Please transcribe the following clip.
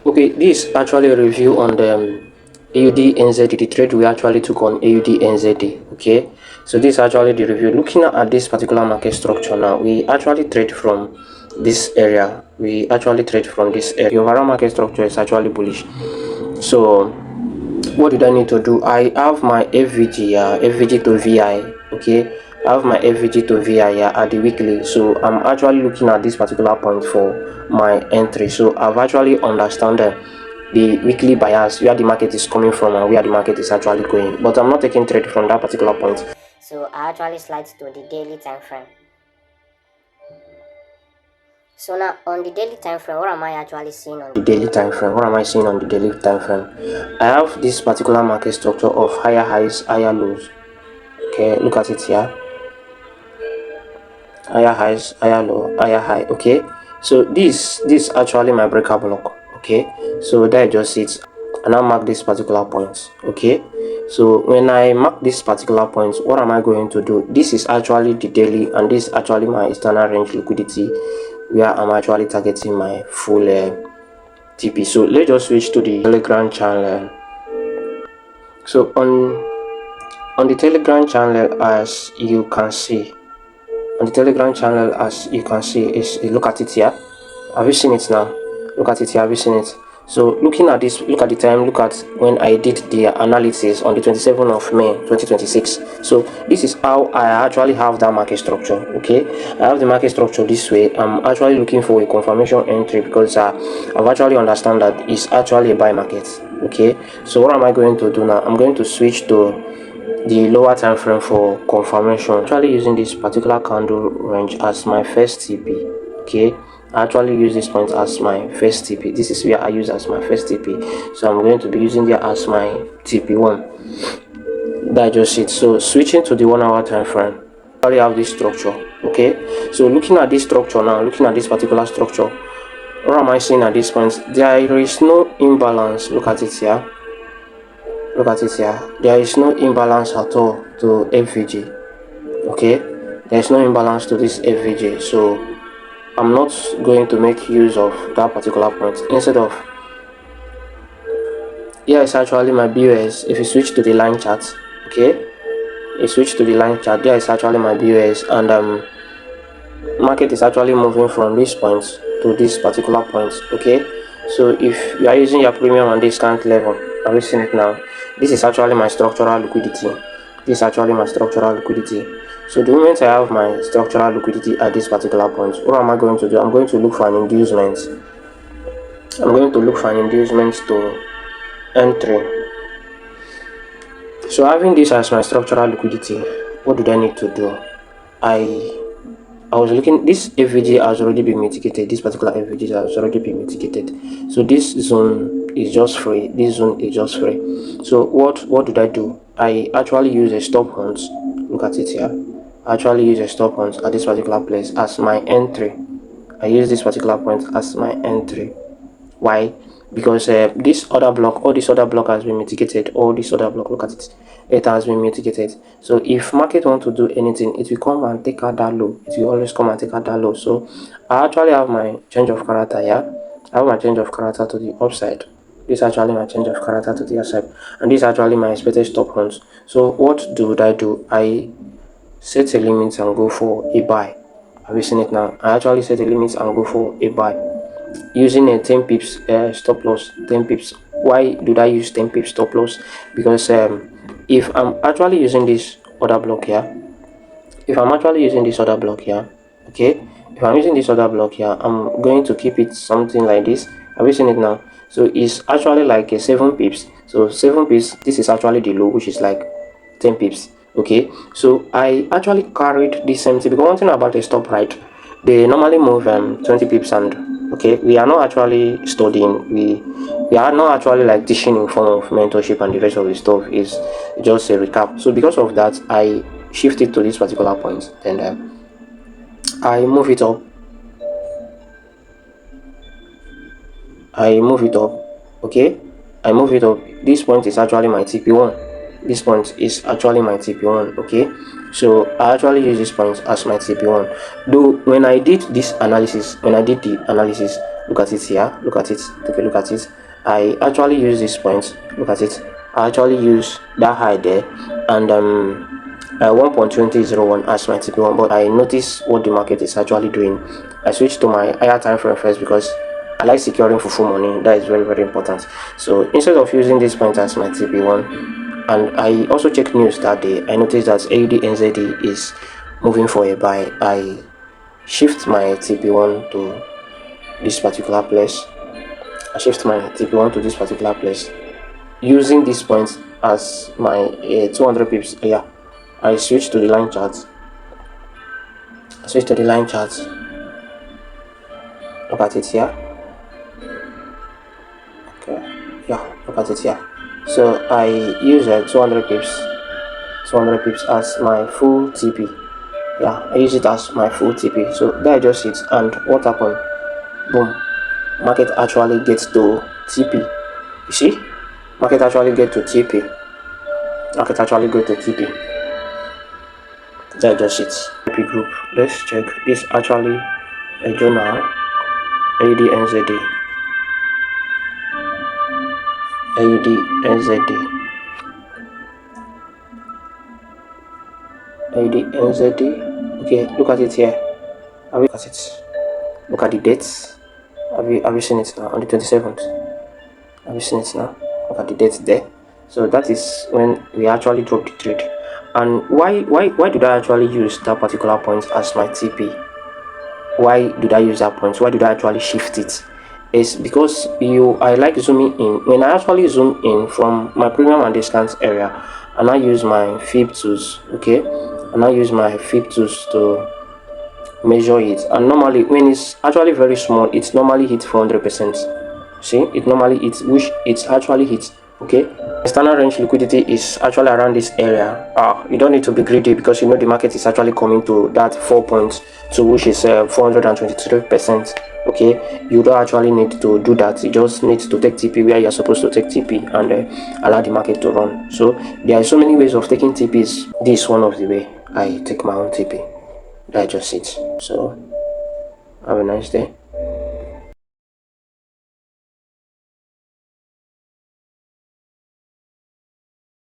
Okay, this is actually a review on the AUD NZD, the trade we actually took on AUD NZD. Okay, so this is actually the review. Looking at this particular market structure now, we actually trade from this area. We actually trade from this area. The overall market structure is actually bullish. So what did I need to do? I have my FVG, FVG to VI. Okay, I have my FVG to VI at the weekly. So I'm actually looking at this particular point for my entry. So I've actually understand the weekly bias, where the market is coming from and where the market is actually going, but I'm not taking trade from that particular point. So I actually slide to the daily time frame. So now on the daily time frame, what am I actually seeing on The daily time frame? What am I seeing on the daily time frame? I have this particular market structure of higher highs, higher lows. Okay, look at it here. Higher highs, higher low, higher high. Okay, so this actually my breaker block. Okay, so there just it, and I mark this particular point. Okay, so when I mark this particular point, what am I going to do? This is actually the daily, and this is actually my external range liquidity, where I'm actually targeting my full TP. So let's just switch to the Telegram channel. So on the Telegram channel, as you can see, is look at it here. Have you seen it now? Look at it here. Have you seen it? So looking at this, look at the time, look at when I did the analysis on the 27th of May 2026. So this is how I actually have that market structure. Okay, I have the market structure this way. I'm actually looking for a confirmation entry because I've actually understand that it's actually a buy market. Okay, so what am I going to do now? I'm going to switch to the lower time frame for confirmation. Actually using this particular candle range as my first TP. Okay, I actually use this point as my first TP. This is where I use as my first TP, so I'm going to be using there as my TP1. That just it. So switching to the 1 hour time frame, I already have this structure. Okay, so looking at this structure now, looking at this particular structure, what am I seeing at this point? There is no imbalance. Look at it here. Look at it here. There is no imbalance at all to FVG. Okay, there is no imbalance to this FVG, so I'm not going to make use of that particular point. Instead of, here is actually my BOS. If you switch to the line chart, okay, you switch to the line chart, there is actually my BOS, and market is actually moving from this point to this particular point. Okay, so if you are using your premium and discount level, are you seeing it now? This is actually my structural liquidity. This is actually my structural liquidity. So the moment I have my structural liquidity at this particular point, what am I going to do? I'm going to look for an inducement. I'm going to look for an inducement to entry. So having this as my structural liquidity, what do I need to do? I was looking, this FVG has already been mitigated. This particular FVG has already been mitigated. So this zone is just free. This zone is just free. So what did I do? I actually use a stop hunt. Look at it here. I actually use a stop hunt at this particular place as my entry. I use this particular point as my entry. Why? Because this other block, all this other block has been mitigated. All this other block, look at it, it has been mitigated. So if market want to do anything, it will come and take out that low. It will always come and take out that low. So I actually have my change of character here. I have my change of character to the upside. This is actually my change of character to the upside, and this is actually my expected stop hunt. So what do? I set a limit and go for a buy. Have you seen it now? I actually set a limit and go for a buy using a 10 pips stop loss. 10 pips. Why did I use 10 pips stop loss? Because if I'm actually using this other block here, okay, if I'm using this other block here, I'm going to keep it something like this. Have you seen it now? So it's actually like a 7 pips. So 7 pips, this is actually the low, which is like 10 pips. Okay, so I actually carried this same thing, because one thing about a stop, right, they normally move 20 pips, and okay, we are not actually studying, we are not actually like teaching in form of mentorship, and the rest of the stuff is just a recap. So because of that, I shifted to this particular point, and I move it up. Okay, I move it up. This point is actually my TP1. this point is actually my TP1. Okay, so I actually use this point as my TP1. Though when I did this analysis, look at it here, look at it, take a look at it. I actually use this point, look at it. I actually use that high there, and 1.2001 as my TP1, but I notice what the market is actually doing. I switched to my higher time frame first because I like securing for full money. That is very, very important. So instead of using this point as my TP1, and I also checked news that day, I noticed that AUD is moving for a buy. I shift my TP1 to this particular place. Using this point as my 200 pips. Yeah, I switch to the line chart. Look at it here. Okay, yeah, look at it here. So I use 200 pips as my full TP. Yeah, I use it as my full TP. So there, just it. And what happened? Boom, market actually gets to TP. You see, market actually get to TP. That just it. TP group. Let's check. This actually a journal. AUDNZD. Okay, look at it here. Look at it. Look at the dates. Have you seen it now? On the 27th. Have you seen it now? Look at the dates there. So that is when we actually dropped the trade. And why did I actually use that particular point as my TP? Why did I use that point? Why did I actually shift it? It's because I like zooming in. When I actually zoom in from my premium and discount area, and I use my fib tools, okay, and I use my fib tools to measure it. And normally when it's actually very small, it's normally hit 400%. See, it normally hits, which it's actually hits. Okay, standard range liquidity is actually around this area. You don't need to be greedy because you know the market is actually coming to that 4 points, to which is 423%. Okay, you don't actually need to do that. You just need to take TP where you're supposed to take TP and allow the market to run. So there are so many ways of taking TPs. This is one of the way I take my own TP. That's just it. So have a nice day.